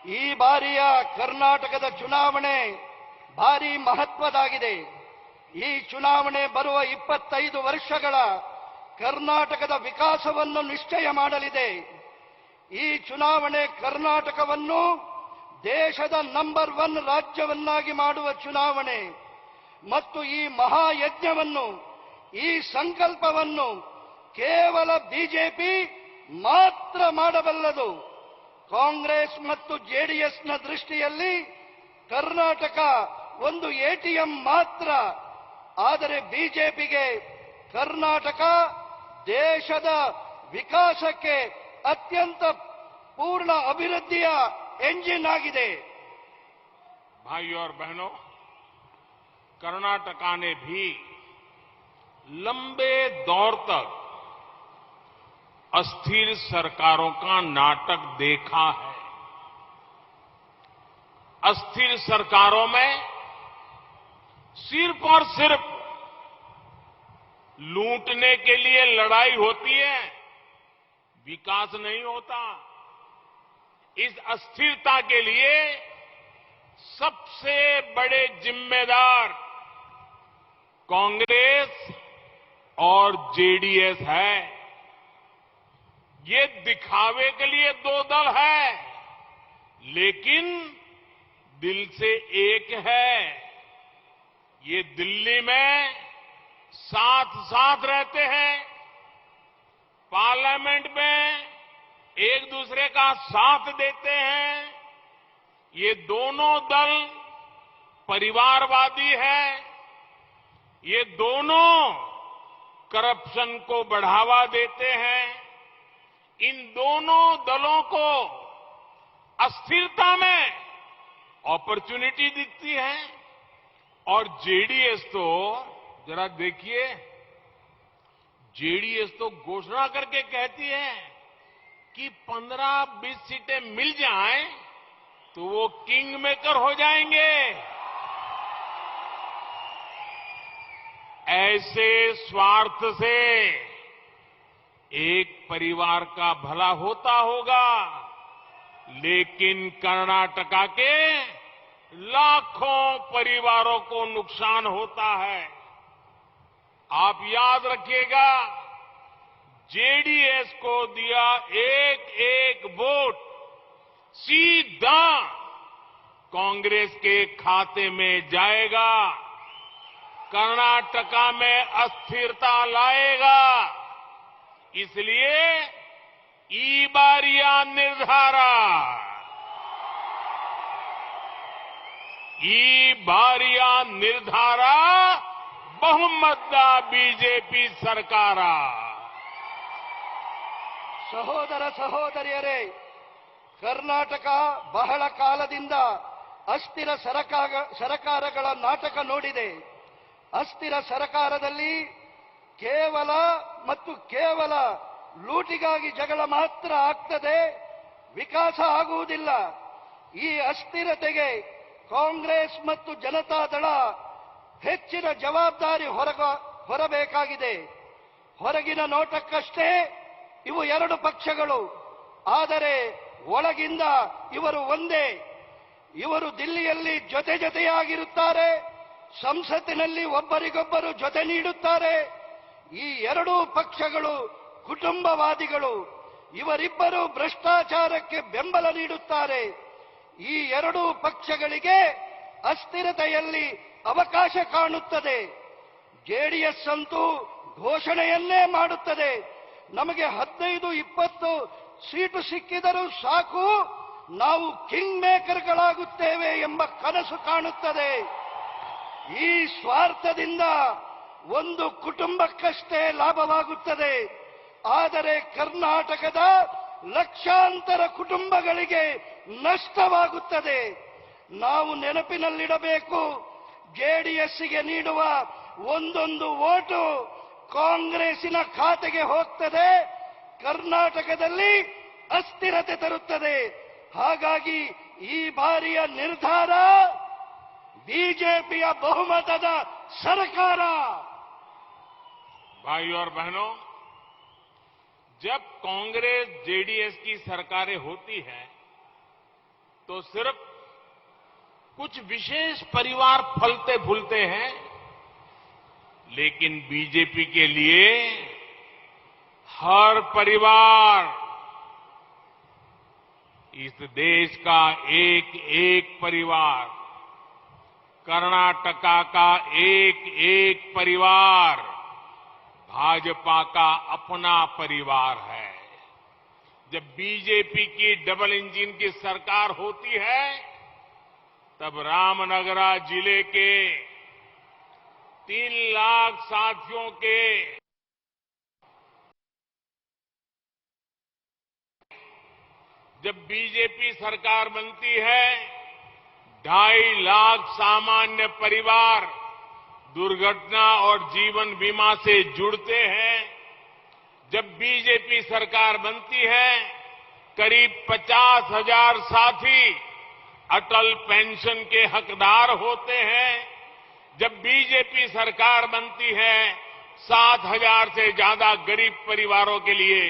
ಈ ಬಾರಿಯ ಕರ್ನಾಟಕದ ಚುನಾವಣೆ ಭಾರಿ ಮಹತ್ವದಾಗಿದೆ. ಈ ಚುನಾವಣೆ ಬರುವ 25 ವರ್ಷಗಳ ಕರ್ನಾಟಕದ ವಿಕಾಸವನ್ನು ನಿಶ್ಚಯ ಮಾಡಲಿದೆ. ಈ ಚುನಾವಣೆ ಕರ್ನಾಟಕವನ್ನು ದೇಶದ ನಂಬರ್ 1 ರಾಜ್ಯವನ್ನಾಗಿ ಮಾಡುವ ಚುನಾವಣೆ ಮತ್ತು ಈ ಮಹಾಯಜ್ಞವನ್ನು, ಈ ಸಂಕಲ್ಪವನ್ನು ಕೇವಲ ಬಿಜೆಪಿ ಮಾತ್ರ ಮಾಡಬಲ್ಲದು. ಕಾಂಗ್ರೆಸ್ ಮತ್ತು ಜೆಡಿಎಸ್ನ ದೃಷ್ಟಿಯಲ್ಲಿ ಕರ್ನಾಟಕ ಒಂದು ಎಟಿಎಂ ಮಾತ್ರ. ಆದರೆ ಬಿಜೆಪಿಗೆ ಕರ್ನಾಟಕ ದೇಶದ ವಿಕಾಸಕ್ಕೆ ಅತ್ಯಂತ पूर्ण अभिवृद्धिय इंजिन आगिदे। भाइयों और बहनों, कर्नाटका ने भी लंबे दौर तक अस्थिर सरकारों का नाटक देखा है। अस्थिर सरकारों में सिर्फ और सिर्फ लूटने के लिए लड़ाई होती है, विकास नहीं होता। इस अस्थिरता के लिए सबसे बड़े जिम्मेदार कांग्रेस और जेडीएस है। ये दिखावे के लिए दो दल है, लेकिन दिल से एक है। ये दिल्ली में साथ साथ रहते हैं, पार्लियामेंट में एक दूसरे का साथ देते हैं। ये दोनों दल परिवारवादी है। ये दोनों करप्शन को बढ़ावा देते हैं। इन दोनों दलों को अस्थिरता में अपॉर्चुनिटी दिखती है। और जेडीएस तो जरा देखिए, जेडीएस तो घोषणा करके कहती है कि 15-20 सीटें मिल जाएं तो वो किंग मेकर हो जाएंगे। ऐसे स्वार्थ से एक परिवार का भला होता होगा, लेकिन कर्नाटका के लाखों परिवारों को नुकसान होता है। आप याद रखिएगा, जेडीएस को दिया एक एक वोट सीधा कांग्रेस के खाते में जाएगा, कर्नाटका में अस्थिरता लाएगा। इसलिए ई-बारिया निर्धारा, ई-बारिया निर्धारा ಬಹುಮತದ ಬಿಜೆಪಿ ಸರ್ಕಾರ। ಸಹೋದರ ಸಹೋದರಿಯರೇ, ಕರ್ನಾಟಕ ಬಹಳ ಕಾಲದಿಂದ ಅಸ್ಥಿರ ಸರಕಾರಗಳ ನಾಟಕ ನೋಡಿದೆ। ಅಸ್ಥಿರ ಸರಕಾರದಲ್ಲಿ ಕೇವಲ ಮತ್ತು ಕೇವಲ ಲೂಟಿಗಾಗಿ ಜಗಳ ಮಾತ್ರ ಆಗ್ತದೆ, ವಿಕಾಸ ಆಗುವುದಿಲ್ಲ। ಈ ಅಸ್ಥಿರತೆಗೆ ಕಾಂಗ್ರೆಸ್ ಮತ್ತು ಜನತಾದಳ ಹೆಚ್ಚಿನ ಜವಾಬ್ದಾರಿ ಹೊರಬೇಕಾಗಿದೆ। ಹೊರಗಿನ ನೋಟಕ್ಕಷ್ಟೇ ಇವು ಎರಡು ಪಕ್ಷಗಳು, ಆದರೆ ಒಳಗಿಂದ ಇವರು ಒಂದೇ। ಇವರು ದಿಲ್ಲಿಯಲ್ಲಿ ಜೊತೆ ಜೊತೆಯಾಗಿರುತ್ತಾರೆ, ಸಂಸತ್ತಿನಲ್ಲಿ ಒಬ್ಬರಿಗೊಬ್ಬರು ಜೊತೆ ನೀಡುತ್ತಾರೆ। ಈ ಎರಡೂ ಪಕ್ಷಗಳು ಕುಟುಂಬವಾದಿಗಳು, ಇವರಿಬ್ಬರು ಭ್ರಷ್ಟಾಚಾರಕ್ಕೆ ಬೆಂಬಲ ನೀಡುತ್ತಾರೆ। ಈ ಎರಡೂ ಪಕ್ಷಗಳಿಗೆ ಅಸ್ಥಿರತೆಯಲ್ಲಿ ಅವಕಾಶ ಕಾಣುತ್ತದೆ। ಜೆಡಿಎಸ್ ಅಂತೂ ಘೋಷಣೆಯನ್ನೇ ಮಾಡುತ್ತದೆ, ನಮಗೆ 15-20 ಸೀಟು ಸಿಕ್ಕಿದರೂ ಸಾಕು, ನಾವು ಕಿಂಗ್ ಮೇಕರ್ಗಳಾಗುತ್ತೇವೆ ಎಂಬ ಕನಸು ಕಾಣುತ್ತದೆ। ಈ ಸ್ವಾರ್ಥದಿಂದ ಒಂದು ಕುಟುಂಬಕ್ಕಷ್ಟೇ ಲಾಭವಾಗುತ್ತದೆ, ಆದರೆ ಕರ್ನಾಟಕದ ಲಕ್ಷಾಂತರ ಕುಟುಂಬಗಳಿಗೆ ನಷ್ಟವಾಗುತ್ತದೆ। ನಾವು ನೆನಪಿನಲ್ಲಿಡಬೇಕು, ಜೆಡಿಎಸ್ಗೆ ನೀಡುವ ಒಂದೊಂದು ವೋಟು ಕಾಂಗ್ರೆಸ್ಸಿನ ಖಾತೆಗೆ ಹೋಗ್ತದೆ, ಕರ್ನಾಟಕದಲ್ಲಿ ಅಸ್ಥಿರತೆ ತರುತ್ತದೆ। ಹಾಗಾಗಿ ಈ ಬಾರಿಯ ನಿರ್ಧಾರ ಬಿಜೆಪಿಯ ಬಹುಮತದ ಸರ್ಕಾರ। भाइयों और बहनों, जब कांग्रेस जेडीएस की सरकारें होती है तो सिर्फ कुछ विशेष परिवार फलते फूलते हैं, लेकिन बीजेपी के लिए हर परिवार इस देश का एक एक परिवार, कर्नाटका का एक एक परिवार भाजपा का अपना परिवार है। जब बीजेपी की डबल इंजन की सरकार होती है, तब रामनगरा जिले के 3 लाख साथियों के जब बीजेपी सरकार बनती है, 2.5 लाख सामान्य परिवार दुर्घटना और जीवन बीमा से जुड़ते हैं। जब बीजेपी सरकार बनती है, करीब 50,000 साथी अटल पेंशन के हकदार होते हैं। जब बीजेपी सरकार बनती है, 7,000 से ज्यादा गरीब परिवारों के लिए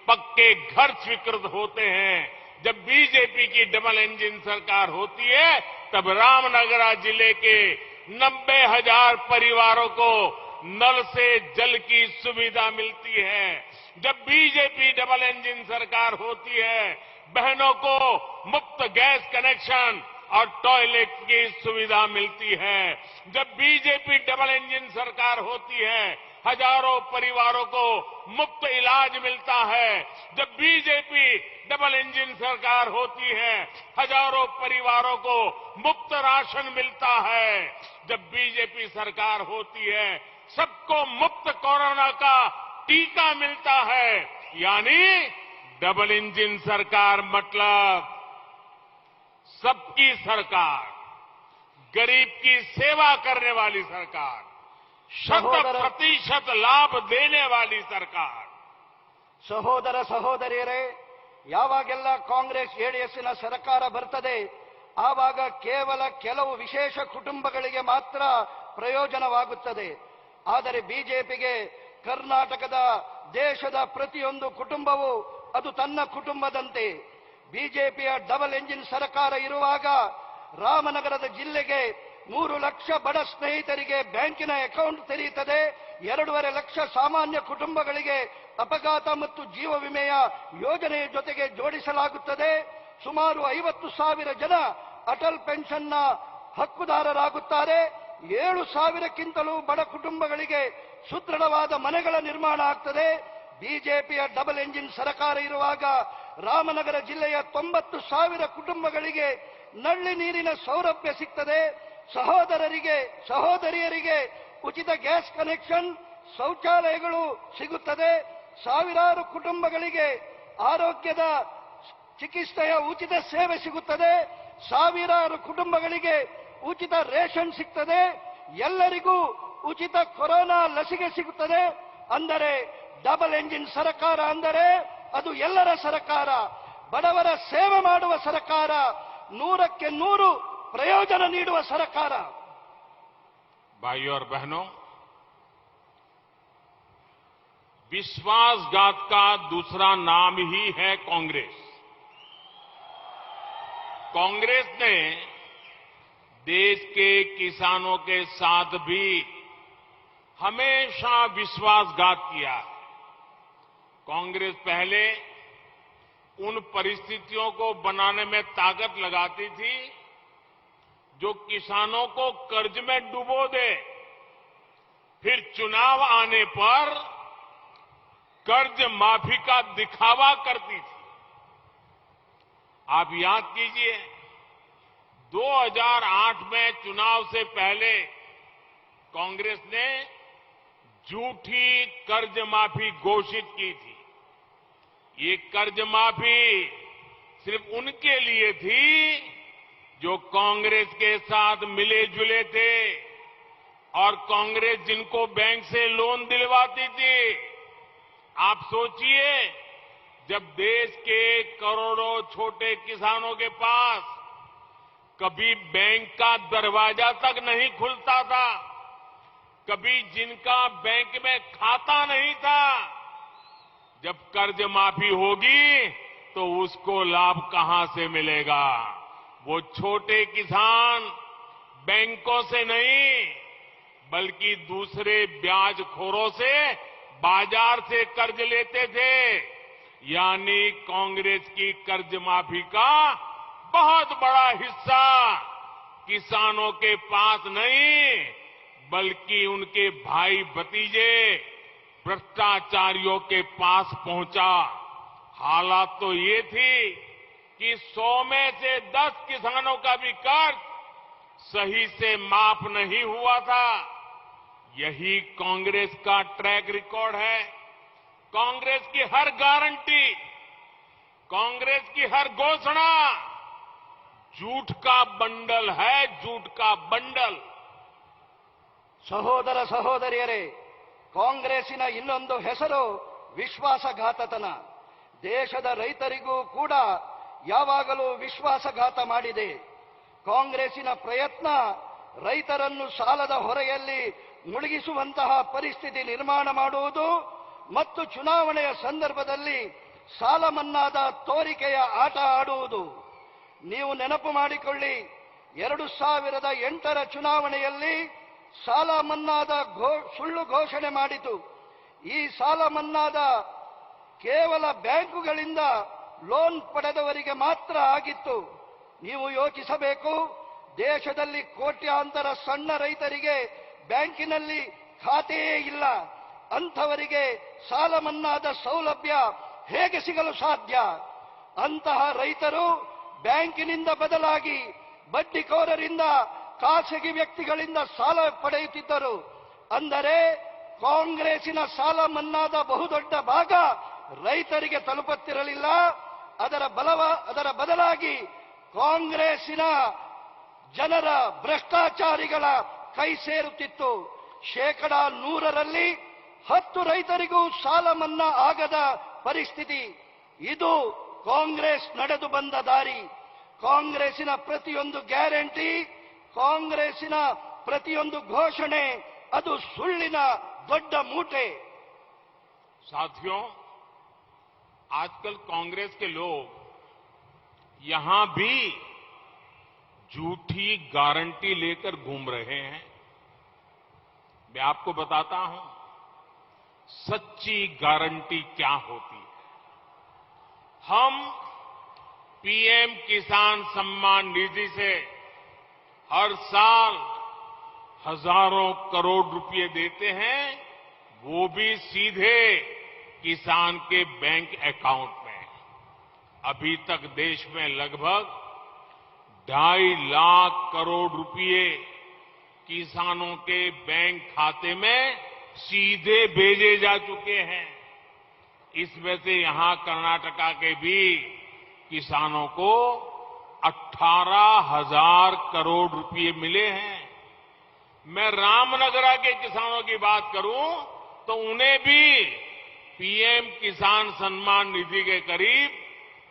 पक्के घर स्वीकृत होते हैं। जब बीजेपी की डबल इंजन सरकार होती है, तब रामनगरा जिले के 90,000 परिवारों को नल से जल की सुविधा मिलती है। जब बीजेपी डबल इंजन सरकार होती है, बहनों को मुफ्त गैस कनेक्शन और टॉयलेट की सुविधा मिलती है। जब बीजेपी डबल इंजन सरकार होती है, हजारों परिवारों को मुफ्त इलाज मिलता है। जब बीजेपी डबल इंजन सरकार होती है, हजारों परिवारों को मुफ्त राशन मिलता है। जब बीजेपी सरकार होती है, सबको मुफ्त कोरोना का टीका मिलता है। यानी डबल इंजन सरकार मतलब सबकी सरकार, गरीब की सेवा करने वाली सरकार, 100% लाभ देने वाली सरकार। ಸಹೋದರ ಸಹೋದರಿಯರೇ, ಯಾವಾಗೆಲ್ಲ ಕಾಂಗ್ರೆಸ್ ಜೆಡಿಎಸ್ನ ಸರ್ಕಾರ ಬರ್ತದೆ, ಆವಾಗ ಕೇವಲ ಕೆಲವು ವಿಶೇಷ ಕುಟುಂಬಗಳಿಗೆ ಮಾತ್ರ ಪ್ರಯೋಜನವಾಗುತ್ತದೆ. ಆದರೆ ಬಿಜೆಪಿಗೆ ಕರ್ನಾಟಕದ ದೇಶದ ಪ್ರತಿಯೊಂದು ಕುಟುಂಬವೂ ಅದು ತನ್ನ ಕುಟುಂಬದಂತೆ. ಬಿಜೆಪಿಯ ಡಬಲ್ ಎಂಜಿನ್ ಸರ್ಕಾರ ಇರುವಾಗ ರಾಮನಗರದ ಜಿಲ್ಲೆಗೆ 3 ಲಕ್ಷ ಬಡ ಸ್ನೇಹಿತರಿಗೆ ಬ್ಯಾಂಕಿನ ಅಕೌಂಟ್ ತೆರೆಯುತ್ತದೆ. 2.5 ಲಕ್ಷ ಸಾಮಾನ್ಯ ಕುಟುಂಬಗಳಿಗೆ ಅಪಘಾತ ಮತ್ತು ಜೀವ ವಿಮೆಯ ಯೋಜನೆಯ ಜೊತೆಗೆ ಜೋಡಿಸಲಾಗುತ್ತದೆ. ಸುಮಾರು 50,000 ಜನ ಅಟಲ್ ಪೆನ್ಷನ್ನ ಹಕ್ಕುದಾರರಾಗುತ್ತಾರೆ. 7,000ಕ್ಕಿಂತಲೂ ಬಡ ಕುಟುಂಬಗಳಿಗೆ ಸುದೃಢವಾದ ಮನೆಗಳ ನಿರ್ಮಾಣ ಆಗ್ತದೆ. ಬಿಜೆಪಿಯ ಡಬಲ್ ಎಂಜಿನ್ ಸರ್ಕಾರ ಇರುವಾಗ ರಾಮನಗರ ಜಿಲ್ಲೆಯ 90,000 ಕುಟುಂಬಗಳಿಗೆ ನಲ್ಲಿ ನೀರಿನ ಸೌಲಭ್ಯ ಸಿಗ್ತದೆ. ಸಹೋದರಿಯರಿಗೆ ಉಚಿತ ಗ್ಯಾಸ್ ಕನೆಕ್ಷನ್, ಶೌಚಾಲಯಗಳು ಸಿಗುತ್ತದೆ. ಸಾವಿರಾರು ಕುಟುಂಬಗಳಿಗೆ ಆರೋಗ್ಯದ ಚಿಕಿತ್ಸೆಯ ಉಚಿತ ಸೇವೆ ಸಿಗುತ್ತದೆ. ಸಾವಿರಾರು ಕುಟುಂಬಗಳಿಗೆ ಉಚಿತ ರೇಷನ್ ಸಿಗ್ತದೆ. ಎಲ್ಲರಿಗೂ ಉಚಿತ ಕೊರೋನಾ ಲಸಿಕೆ ಸಿಗುತ್ತದೆ. ಅಂದರೆ ಡಬಲ್ ಎಂಜಿನ್ ಸರ್ಕಾರ ಅಂದರೆ ಅದು ಎಲ್ಲರ ಸರ್ಕಾರ, ಬಡವರ ಸೇವೆ ಮಾಡುವ ಸರ್ಕಾರ, 100ಕ್ಕೆ 100 ಪ್ರಯೋಜನ ನೀಡುವ ಸರ್ಕಾರ. भाइयों और बहनों, विश्वासघात का दूसरा नाम ही है कांग्रेस। कांग्रेस ने देश के किसानों के साथ भी हमेशा विश्वासघात किया है। कांग्रेस पहले उन परिस्थितियों को बनाने में ताकत लगाती थी जो किसानों को कर्ज में डुबो दे, फिर चुनाव आने पर कर्ज माफी का दिखावा करती थी। आप याद कीजिए, 2008 में चुनाव से पहले कांग्रेस ने झूठी कर्ज माफी घोषित की थी। ये कर्ज माफी सिर्फ उनके लिए थी जो कांग्रेस के साथ मिले जुले थे और कांग्रेस जिनको बैंक से लोन दिलवाती थी। आप सोचिए, जब देश के करोड़ों छोटे किसानों के पास कभी बैंक का दरवाजा तक नहीं खुलता था, कभी जिनका बैंक में खाता नहीं था, जब कर्ज माफी होगी तो उसको लाभ कहां से मिलेगा? वो छोटे किसान बैंकों से नहीं बल्कि दूसरे ब्याजखोरों से बाजार से कर्ज लेते थे। यानी कांग्रेस की कर्ज माफी का बहुत बड़ा हिस्सा किसानों के पास नहीं बल्कि उनके भाई भतीजे भ्रष्टाचारियों के पास पहुंचा। हालात तो ये थी कि 100 में से 10 किसानों का भी कर्ज सही से माफ नहीं हुआ था। यही कांग्रेस का ट्रैक रिकॉर्ड है। कांग्रेस की हर गारंटी, कांग्रेस की हर घोषणा झूठ का बंडल है, झूठ का बंडल। ಸಹೋದರ ಸಹೋದರಿಯರೇ, ಕಾಂಗ್ರೆಸ್ಸಿನ ಇನ್ನೊಂದು ಹೆಸರು ವಿಶ್ವಾಸಘಾತತನ. ದೇಶದ ರೈತರಿಗೂ ಕೂಡ ಯಾವಾಗಲೂ ವಿಶ್ವಾಸಘಾತ ಮಾಡಿದೆ. ಕಾಂಗ್ರೆಸ್ಸಿನ ಪ್ರಯತ್ನ ರೈತರನ್ನು ಸಾಲದ ಹೊರೆಯಲ್ಲಿ ಮುಳುಗಿಸುವಂತಹ ಪರಿಸ್ಥಿತಿ ನಿರ್ಮಾಣ ಮಾಡುವುದು ಮತ್ತು ಚುನಾವಣೆಯ ಸಂದರ್ಭದಲ್ಲಿ ಸಾಲ ಮನ್ನಾದ ತೋರಿಕೆಯ ಆಟ ಆಡುವುದು. ನೀವು ನೆನಪು ಮಾಡಿಕೊಳ್ಳಿ, 2008ರ ಚುನಾವಣೆಯಲ್ಲಿ ಸಾಲ ಮನ್ನಾದ ಸುಳ್ಳು ಘೋಷಣೆ ಮಾಡಿತು. ಈ ಸಾಲ ಮನ್ನಾದ ಕೇವಲ ಬ್ಯಾಂಕುಗಳಿಂದ ಲೋನ್ ಪಡೆದವರಿಗೆ ಮಾತ್ರ ಆಗಿತ್ತು. ನೀವು ಯೋಚಿಸಬೇಕು, ದೇಶದಲ್ಲಿ ಕೋಟ್ಯಾಂತರ ಸಣ್ಣ ರೈತರಿಗೆ ಬ್ಯಾಂಕಿನಲ್ಲಿ ಖಾತೆಯೇ ಇಲ್ಲ. ಅಂಥವರಿಗೆ ಸಾಲ ಮನ್ನಾದ ಸೌಲಭ್ಯ ಹೇಗೆ ಸಿಗಲು ಸಾಧ್ಯ? ಅಂತಹ ರೈತರು ಬ್ಯಾಂಕಿನಿಂದ ಬದಲಾಗಿ ಬಡ್ಡಿಕೋರರಿಂದ, ಖಾಸಗಿ ವ್ಯಕ್ತಿಗಳಿಂದ ಸಾಲ ಪಡೆಯುತ್ತಿದ್ದರು. ಅಂದರೆ ಕಾಂಗ್ರೆಸ್ಸಿನ ಸಾಲ ಮನ್ನಾದ ಬಹುದೊಡ್ಡ ಭಾಗ ರೈತರಿಗೆ ತಲುಪುತ್ತಿರಲಿಲ್ಲ. ಅದರ ಬದಲಾಗಿ ಕಾಂಗ್ರೆಸ್ಸಿನ ಜನರ ಭ್ರಷ್ಟಾಚಾರಿಗಳ ಕೈ ಸೇರುತ್ತಿತ್ತು. 100ರಲ್ಲಿ 10 ರೈತರಿಗೂ ಸಾಲ ಮನ್ನಾ ಆಗದ ಪರಿಸ್ಥಿತಿ. ಇದು ಕಾಂಗ್ರೆಸ್ ನಡೆದು ಬಂದ ದಾರಿ. ಕಾಂಗ್ರೆಸ್ಸಿನ ಪ್ರತಿಯೊಂದು ಗ್ಯಾರಂಟಿ, ಕಾಂಗ್ರೆಸ್ಸಿನ ಪ್ರತಿಯೊಂದು ಘೋಷಣೆ ಅದು ಸುಳ್ಳಿನ ದೊಡ್ಡ ಮೂಟೆ. साथियों, आजकल कांग्रेस के लोग यहां भी झूठी गारंटी लेकर घूम रहे हैं। मैं आपको बताता हूं सच्ची गारंटी क्या होती है। हम पीएम किसान सम्मान निधि से हर साल हजारों करोड़ रुपए देते हैं, वो भी सीधे किसान के बैंक अकाउंट में। अभी तक देश में लगभग 2.5 लाख करोड़ रुपए किसानों के बैंक खाते में सीधे भेजे जा चुके हैं। इसमें से यहां कर्नाटका के भी किसानों को 18,000 करोड़ रुपए मिले हैं। मैं रामनगरा के किसानों की बात करूं तो उन्हें भी पीएम किसान सम्मान निधि के करीब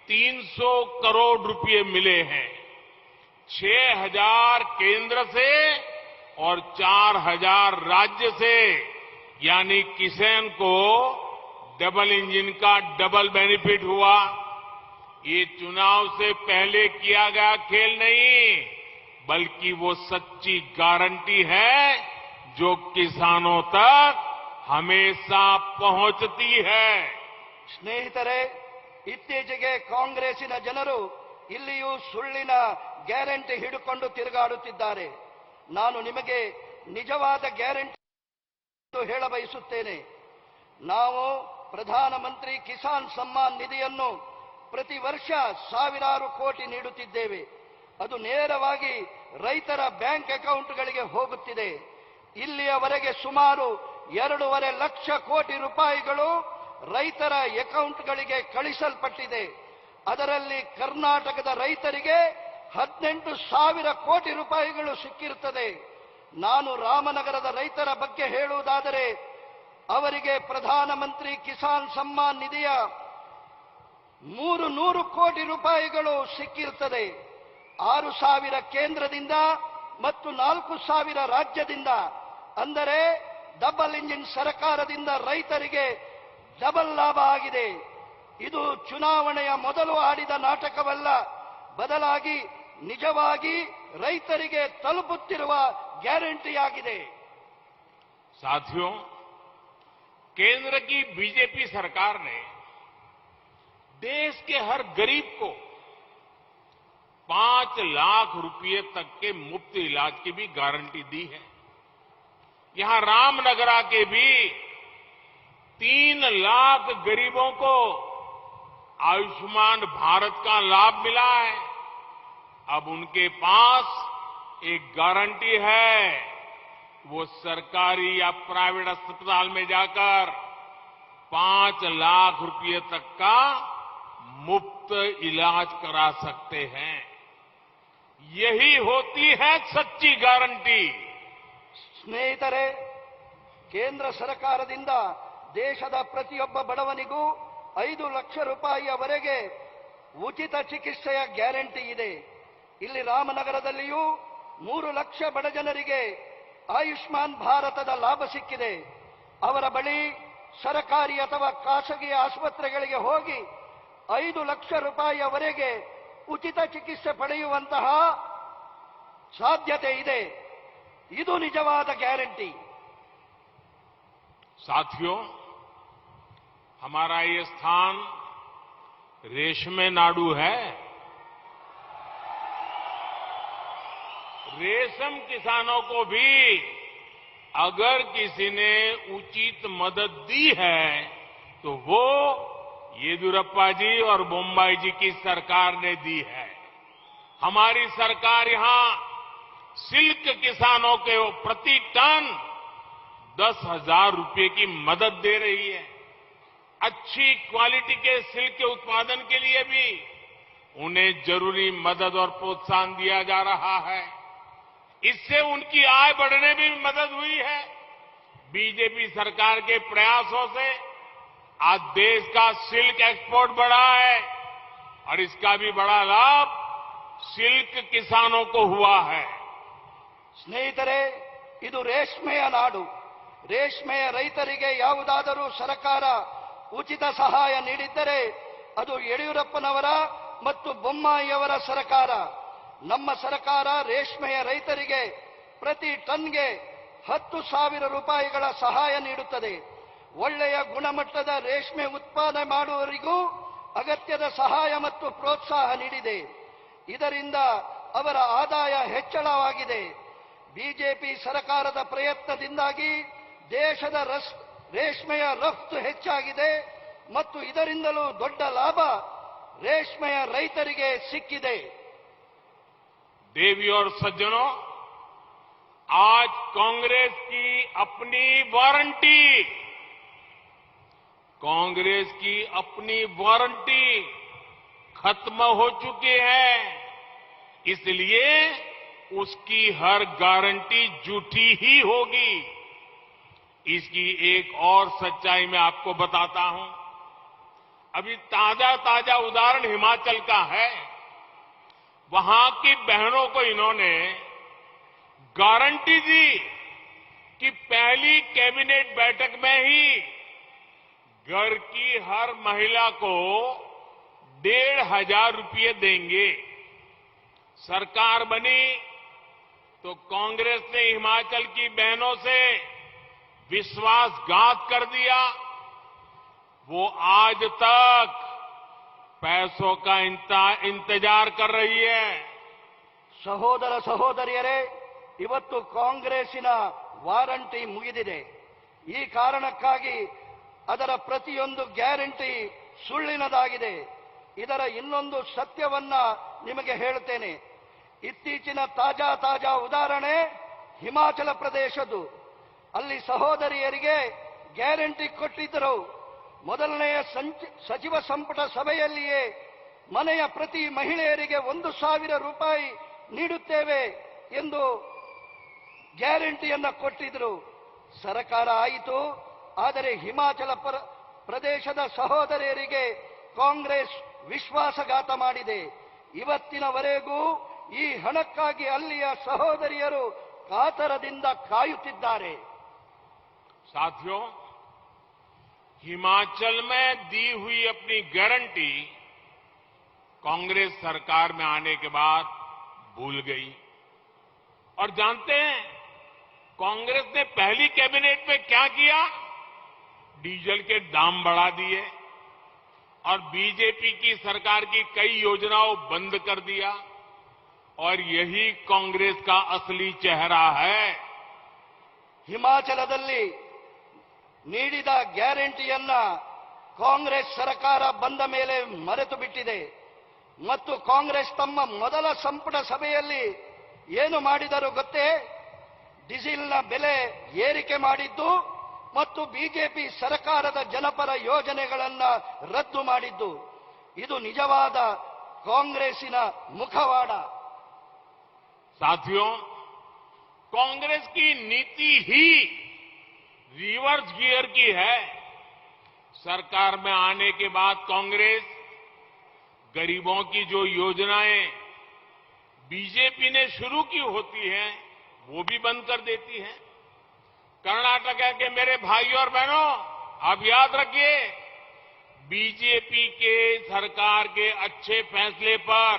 300 करोड़ रुपए मिले हैं। 6,000 केंद्र से और 4,000 राज्य से, यानी किसान को डबल इंजन का डबल बेनिफिट हुआ। ये चुनाव से पहले किया गया खेल नहीं बल्कि वो सच्ची गारंटी है जो किसानों तक हमेशा पहुंचती है। ಸ್ನೇಹಿತರೆ, ಇತ್ತೀಚೆಗೆ ಕಾಂಗ್ರೆಸ್ಸಿನ ಜನರು ಇಲ್ಲಿಯೂ ಸುಳ್ಳಿನ ಗ್ಯಾರಂಟಿ ಹಿಡಿಕೊಂಡು ತಿರುಗಾಡುತ್ತಿದ್ದಾರೆ. ನಾನು ನಿಮಗೆ ನಿಜವಾದ ಗ್ಯಾರಂಟಿ ಹೇಳಬಯಸುತ್ತೇನೆ. ನಾವು ಪ್ರಧಾನಮಂತ್ರಿ ಕಿಸಾನ್ ಸಮ್ಮಾನ್ ನಿಧಿಯನ್ನು ಪ್ರತಿ ವರ್ಷ ಸಾವಿರಾರು ಕೋಟಿ ನೀಡುತ್ತಿದ್ದೇವೆ. ಅದು ನೇರವಾಗಿ ರೈತರ ಬ್ಯಾಂಕ್ ಅಕೌಂಟ್ಗಳಿಗೆ ಹೋಗುತ್ತಿದೆ. ಇಲ್ಲಿಯವರೆಗೆ ಸುಮಾರು 2.5 ಲಕ್ಷ ಕೋಟಿ ರೂಪಾಯಿಗಳು ರೈತರ ಅಕೌಂಟ್ಗಳಿಗೆ ಕಳಿಸಲ್ಪಟ್ಟಿದೆ. ಅದರಲ್ಲಿ ಕರ್ನಾಟಕದ ರೈತರಿಗೆ 18,000 ಕೋಟಿ ರೂಪಾಯಿಗಳು ಸಿಕ್ಕಿರುತ್ತದೆ. ನಾನು ರಾಮನಗರದ ರೈತರ ಬಗ್ಗೆ ಹೇಳುವುದಾದರೆ ಅವರಿಗೆ ಪ್ರಧಾನಮಂತ್ರಿ ಕಿಸಾನ್ ಸಮ್ಮಾನ್ ನಿಧಿಯ 300 ಕೋಟಿ ರೂಪಾಯಿಗಳು ಸಿಕ್ಕಿರುತ್ತದೆ. 6,000 ಕೇಂದ್ರದಿಂದ ಮತ್ತು 4,000 ರಾಜ್ಯದಿಂದ. ಅಂದರೆ ಡಬಲ್ ಇಂಜಿನ್ ಸರ್ಕಾರದಿಂದ ರೈತರಿಗೆ ಡಬಲ್ ಲಾಭ ಆಗಿದೆ. ಇದು ಚುನಾವಣೆಯ ಮೊದಲು ಆಡಿದ ನಾಟಕವಲ್ಲ, ಬದಲಾಗಿ ನಿಜವಾಗಿ ರೈತರಿಗೆ ತಲುಪುತ್ತಿರುವ ಗ್ಯಾರಂಟಿಯಾಗಿದೆ. साथियों, केंद्र की बीजेपी सरकार ने देश के हर गरीब को 5 लाख रुपए तक के मुफ्त इलाज की भी गारंटी दी है. यहां रामनगरा के भी 3 लाख गरीबों को आयुष्मान भारत का लाभ मिला है. अब उनके पास एक गारंटी है, वो सरकारी या प्राइवेट अस्पताल में जाकर 5 लाख रुपए तक का मुफ्त इलाज करा सकते हैं. यही होती है सच्ची गारंटी. ಸ್ನೇಹಿತರೆ, ಕೇಂದ್ರ ಸರ್ಕಾರದಿಂದ ದೇಶದ ಪ್ರತಿಯೊಬ್ಬ ಬಡವನಿಗೂ 5 ಲಕ್ಷ ರೂಪಾಯಿಯವರೆಗೆ ಉಚಿತ ಚಿಕಿತ್ಸೆಯ ಗ್ಯಾರಂಟಿ ಇದೆ. ಇಲ್ಲಿ ರಾಮನಗರದಲ್ಲಿಯೂ 3 ಲಕ್ಷ ಬಡ ಜನರಿಗೆ ಆಯುಷ್ಮಾನ್ ಭಾರತದ ಲಾಭ ಸಿಕ್ಕಿದೆ. ಅವರ ಬಳಿ ಸರ್ಕಾರಿ ಅಥವಾ ಖಾಸಗಿ ಆಸ್ಪತ್ರೆಗಳಿಗೆ ಹೋಗಿ 5 ಲಕ್ಷ ರೂಪಾಯಿಯವರೆಗೆ ಉಚಿತ ಚಿಕಿತ್ಸೆ ಪಡೆಯುವಂತಹ ಸಾಧ್ಯತೆ ಇದೆ. ಇದು ನಿಜವಾದ ಗ್ಯಾರಂಟಿ. साथियों, हमारा ये स्थान रेशमे नाडु है. रेशम किसानों को भी अगर किसी ने उचित मदद दी है तो वो येदियुरप्पा जी और बोम्मई जी की सरकार ने दी है. हमारी सरकार यहां सिल्क किसानों के प्रति टन 10,000 रुपए की मदद दे रही है. अच्छी क्वालिटी के सिल्क के उत्पादन के लिए भी उन्हें जरूरी मदद और प्रोत्साहन दिया जा रहा है. इससे उनकी आय बढ़ने में भी मदद हुई है. बीजेपी सरकार के प्रयासों से आज देश का सिल्क एक्सपोर्ट बढ़ा है और इसका भी बड़ा लाभ सिल्क किसानों को हुआ है. ಸ್ನೇಹಿತರೆ, ಇದು ರೇಷ್ಮೆಯ ನಾಡು. ರೇಷ್ಮೆಯ ರೈತರಿಗೆ ಯಾವುದಾದರೂ ಸರ್ಕಾರ ಉಚಿತ ಸಹಾಯ ನೀಡಿದ್ದರೆ ಅದು ಯಡಿಯೂರಪ್ಪನವರ ಮತ್ತು ಬೊಮ್ಮಾಯಿಯವರ ಸರ್ಕಾರ. ನಮ್ಮ ಸರ್ಕಾರ ರೇಷ್ಮೆಯ ರೈತರಿಗೆ ಪ್ರತಿ ಟನ್ಗೆ 10,000 ರೂಪಾಯಿಗಳ ಸಹಾಯ ನೀಡುತ್ತದೆ. ಒಳ್ಳೆಯ ಗುಣಮಟ್ಟದ ರೇಷ್ಮೆ ಉತ್ಪಾದನೆ ಮಾಡುವವರಿಗೂ ಅಗತ್ಯದ ಸಹಾಯ ಮತ್ತು ಪ್ರೋತ್ಸಾಹ ನೀಡಿದೆ. ಇದರಿಂದ ಅವರ ಆದಾಯ ಹೆಚ್ಚಳವಾಗಿದೆ. ಬಿಜೆಪಿ ಸರ್ಕಾರದ ಪ್ರಯತ್ನದಿಂದಾಗಿ ದೇಶದ ರೇಷ್ಮೆಯ ರಫ್ತು ಹೆಚ್ಚಾಗಿದೆ ಮತ್ತು ಇದರಿಂದಲೂ ದೊಡ್ಡ ಲಾಭ ರೇಷ್ಮೆಯ ರೈತರಿಗೆ ಸಿಕ್ಕಿದೆ. देवी और सज्जनों, आज कांग्रेस की अपनी वारंटी खत्म हो चुकी है. इसलिए उसकी हर गारंटी झूठी ही होगी. इसकी एक और सच्चाई मैं आपको बताता हूं. अभी ताजा उदाहरण हिमाचल का है. वहां की बहनों को इन्होंने गारंटी दी कि पहली कैबिनेट बैठक में ही घर की हर महिला को 1,500 रुपये देंगे. सरकार बनी तो कांग्रेस ने हिमाचल की बहनों से विश्वासघात कर दिया. वो आज तक पैसों का इंतजार कर रही है. ಸಹೋದರ ಸಹೋದರಿಯರೇ, ಇವತ್ತು ಕಾಂಗ್ರೆಸ್ಸಿನ ವಾರಂಟಿ ಮುಗಿದಿದೆ. ಈ ಕಾರಣಕ್ಕಾಗಿ ಅದರ ಪ್ರತಿಯೊಂದು ಗ್ಯಾರಂಟಿ ಸುಳ್ಳಿನದಾಗಿದೆ. ಇದರ ಇನ್ನೊಂದು ಸತ್ಯವನ್ನ ನಿಮಗೆ ಹೇಳುತ್ತೇನೆ. ಇತ್ತೀಚಿನ ತಾಜಾ ಉದಾಹರಣೆ ಹಿಮಾಚಲ ಪ್ರದೇಶದ್ದು. ಅಲ್ಲಿ ಸಹೋದರಿಯರಿಗೆ ಗ್ಯಾರಂಟಿ ಕೊಟ್ಟಿದ್ದರು. ಮೊದಲನೆಯ ಸಚಿವ ಸಂಪುಟ ಸಭೆಯಲ್ಲಿಯೇ ಮನೆಯ ಪ್ರತಿ ಮಹಿಳೆಯರಿಗೆ 1,000 ರೂಪಾಯಿ ನೀಡುತ್ತೇವೆ ಎಂದು ಗ್ಯಾರಂಟಿಯನ್ನ ಕೊಟ್ಟಿದ್ರು. ಸರ್ಕಾರ ಆಯಿತು. ಆದರೆ ಹಿಮಾಚಲ ಪ್ರದೇಶದ ಸಹೋದರಿಯರಿಗೆ ಕಾಂಗ್ರೆಸ್ ವಿಶ್ವಾಸಘಾತ ಮಾಡಿದೆ. ಇವತ್ತಿನವರೆಗೂ ಈ ಹಣಕ್ಕಾಗಿ ಅಲ್ಲಿಯ ಸಹೋದರಿಯರು ಕಾತರದಿಂದ ಕಾಯುತ್ತಿದ್ದಾರೆ. साथियों, हिमाचल में दी हुई अपनी गारंटी कांग्रेस सरकार में आने के बाद भूल गई। और जानते हैं कांग्रेस ने पहली कैबिनेट में क्या किया? डीजल के दाम बढ़ा दिए और बीजेपी की सरकार की कई योजनाओं बंद कर दिया। और यही कांग्रेस का असली चेहरा है। ಹಿಮಾಚಲದಲ್ಲಿ ನೀಡಿದ ಗ್ಯಾರಂಟಿಯನ್ನ ಕಾಂಗ್ರೆಸ್ ಸರ್ಕಾರ ಬಂದ ಮೇಲೆ ಮರೆತು ಬಿಟ್ಟಿದೆ ಮತ್ತು ಕಾಂಗ್ರೆಸ್ ತಮ್ಮ ಮೊದಲ ಸಂಪುಟ ಸಭೆಯಲ್ಲಿ ಏನು ಮಾಡಿದರು ಗೊತ್ತೇ? ಡೀಸೆಲ್ನ ಬೆಲೆ ಏರಿಕೆ ಮಾಡಿದ್ದು ಮತ್ತು ಬಿಜೆಪಿ ಸರ್ಕಾರದ ಜನಪರ ಯೋಜನೆಗಳನ್ನು ರದ್ದು ಮಾಡಿದ್ದು. ಇದು ನಿಜವಾದ ಕಾಂಗ್ರೆಸ್ಸಿನ ಮುಖವಾಡ. साथियों, कांग्रेस की नीति ही रिवर्स गियर की है। सरकार में आने के बाद कांग्रेस गरीबों की जो योजनाएं बीजेपी ने शुरू की होती हैं वो भी बंद कर देती है। कर्नाटक के मेरे भाइयों और बहनों, आप याद रखिए, बीजेपी के सरकार के अच्छे फैसले पर,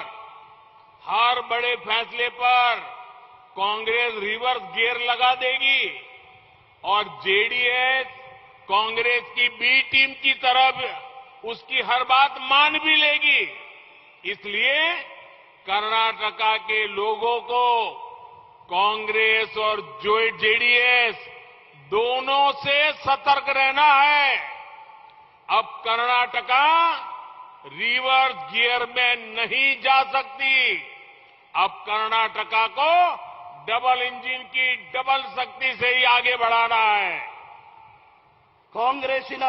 हर बड़े फैसले पर कांग्रेस रिवर्स गियर लगा देगी और जेडीएस कांग्रेस की बी टीम की तरफ उसकी हर बात मान भी लेगी। इसलिए कर्नाटका के लोगों को कांग्रेस और जेडीएस दोनों से सतर्क रहना है। अब कर्नाटका रिवर्स गियर में नहीं जा सकती। अब कर्नाटका को डबल इंजन की डबल शक्ति से ही आगे बढ़ाना है। ಕಾಂಗ್ರೆಸ್ಸಿನ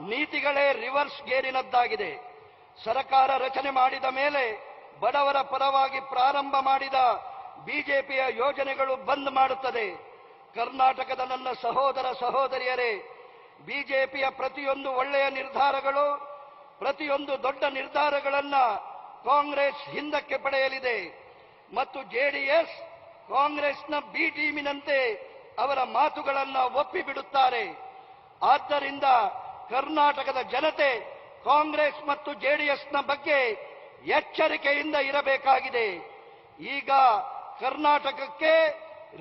ನೀತಿಗಳೇ ರಿವರ್ಸ್ ಗೇರಿನದ್ದಾಗಿದೆ. ಸರ್ಕಾರ ರಚನೆ ಮಾಡಿದ ಮೇಲೆ ಬಡವರ ಪರವಾಗಿ ಪ್ರಾರಂಭ ಮಾಡಿದ ಬಿಜೆಪಿಯ ಯೋಜನೆಗಳು ಬಂದ್ ಮಾಡುತ್ತದೆ. ಕರ್ನಾಟಕದ ನನ್ನ ಸಹೋದರ ಸಹೋದರಿಯರೇ, ಬಿಜೆಪಿಯ ಪ್ರತಿಯೊಂದು ಒಳ್ಳೆಯ ನಿರ್ಧಾರಗಳು, ಪ್ರತಿಯೊಂದು ದೊಡ್ಡ ನಿರ್ಧಾರಗಳನ್ನ ಕಾಂಗ್ರೆಸ್ ಹಿಂದಕ್ಕೆ ಪಡೆಯಲಿದೆ ಮತ್ತು ಜೆಡಿಎಸ್ ಕಾಂಗ್ರೆಸ್ನ ಬಿ ಟೀಮಿನಂತೆ ಅವರ ಮಾತುಗಳನ್ನ ಒಪ್ಪಿಬಿಡುತ್ತಾರೆ. ಆದ್ದರಿಂದ ಕರ್ನಾಟಕದ ಜನತೆ ಕಾಂಗ್ರೆಸ್ ಮತ್ತು ಜೆಡಿಎಸ್ನ ಬಗ್ಗೆ ಎಚ್ಚರಿಕೆಯಿಂದ ಇರಬೇಕಾಗಿದೆ. ಈಗ ಕರ್ನಾಟಕಕ್ಕೆ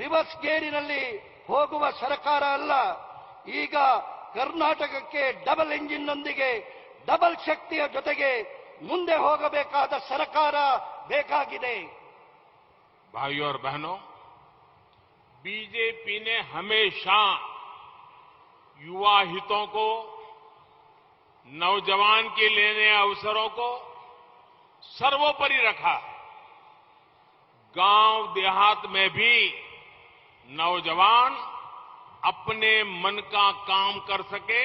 ರಿವರ್ಸ್ ಗೇರಿನಲ್ಲಿ ಹೋಗುವ ಸರ್ಕಾರ ಅಲ್ಲ, ಈಗ ಕರ್ನಾಟಕಕ್ಕೆ ಡಬಲ್ ಇಂಜಿನ್ನೊಂದಿಗೆ ಡಬಲ್ ಶಕ್ತಿಯ ಜೊತೆಗೆ ಮುಂದೆ ಹೋಗಬೇಕಾದ ಸರ್ಕಾರ ಬೇಕಾಗಿದೆ. भाइयों और बहनों, बीजेपी ने हमेशा युवा हितों को, नौजवान के लेने अवसरों को सर्वोपरि रखा है। गांव देहात में भी नौजवान अपने मन का काम कर सके,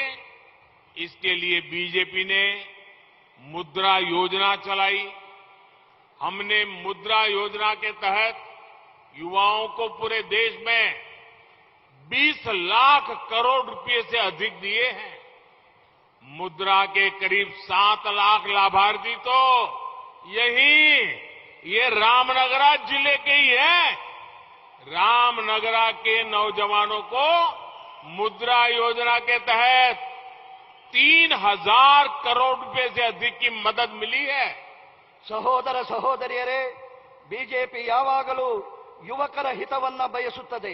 इसके लिए बीजेपी ने मुद्रा योजना चलाई। हमने मुद्रा योजना के तहत युवाओं को पूरे देश में 20 लाख करोड़ रुपए से अधिक दिए हैं। मुद्रा के करीब 7 लाख लाभार्थी तो ये रामनगरा जिले के ही है। रामनगरा के नौजवानों को मुद्रा योजना के तहत 3000 करोड़ रुपए से अधिक की मदद मिली है। ಸಹೋದರ ಸಹೋದರಿಯರೇ, ಬಿಜೆಪಿ ಯಾವಾಗಲೂ ಯುವಕರ ಹಿತವನ್ನ ಬಯಸುತ್ತದೆ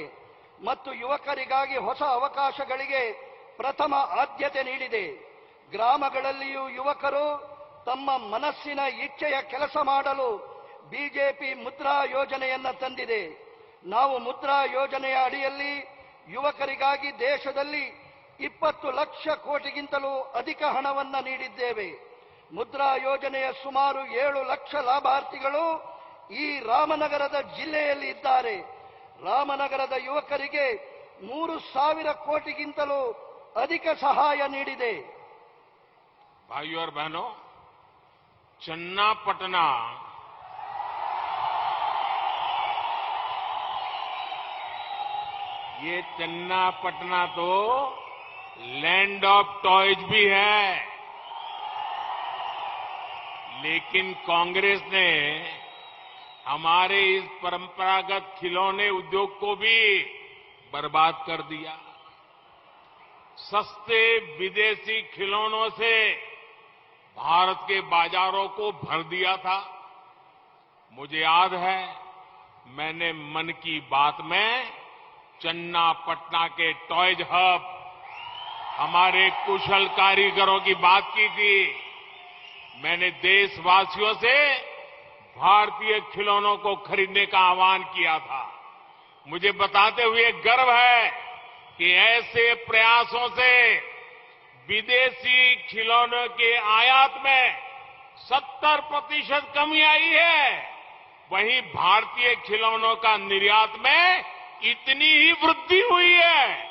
ಮತ್ತು ಯುವಕರಿಗಾಗಿ ಹೊಸ ಅವಕಾಶಗಳಿಗೆ ಪ್ರಥಮ ಆದ್ಯತೆ ನೀಡಿದೆ. ಗ್ರಾಮಗಳಲ್ಲಿಯೂ ಯುವಕರು ತಮ್ಮ ಮನಸ್ಸಿನ ಇಚ್ಛೆಯ ಕೆಲಸ ಮಾಡಲು ಬಿಜೆಪಿ ಮುದ್ರಾ ಯೋಜನೆಯನ್ನ ತಂದಿದೆ. ನಾವು ಮುದ್ರಾ ಯೋಜನೆಯ ಅಡಿಯಲ್ಲಿ ಯುವಕರಿಗಾಗಿ ದೇಶದಲ್ಲಿ 20 ಲಕ್ಷ ಕೋಟಿಗಿಂತಲೂ ಅಧಿಕ ಹಣವನ್ನ ನೀಡಿದ್ದೇವೆ. ಮುದ್ರಾ ಯೋಜನೆಯ ಸುಮಾರು 7 ಲಕ್ಷ ಲಾಭಾರ್ಥಿಗಳು ಈ ರಾಮನಗರದ ಜಿಲ್ಲೆಯಲ್ಲಿ ಇದ್ದಾರೆ. ರಾಮನಗರದ ಯುವಕರಿಗೆ 3,000 ಕೋಟಿಗಿಂತಲೂ अधिक सहाय ನೀಡಿದೆ. भाइयों और बहनों, चन्नापटना ये चन्नापटना तो लैंड ऑफ टॉयज भी है, लेकिन कांग्रेस ने हमारे इस परंपरागत खिलौने उद्योग को भी बर्बाद कर दिया। सस्ते विदेशी खिलौनों से भारत के बाजारों को भर दिया था। मुझे याद है मैंने मन की बात में चन्नापटना के टॉयज हब, हमारे कुशल कारीगरों की बात की थी। मैंने देशवासियों से भारतीय खिलौनों को खरीदने का आह्वान किया था। मुझे बताते हुए गर्व है कि ऐसे प्रयासों से विदेशी खिलौनों के आयात में 70% कमी आई है। वहीं भारतीय खिलौनों का निर्यात में इतनी ही वृद्धि हुई है।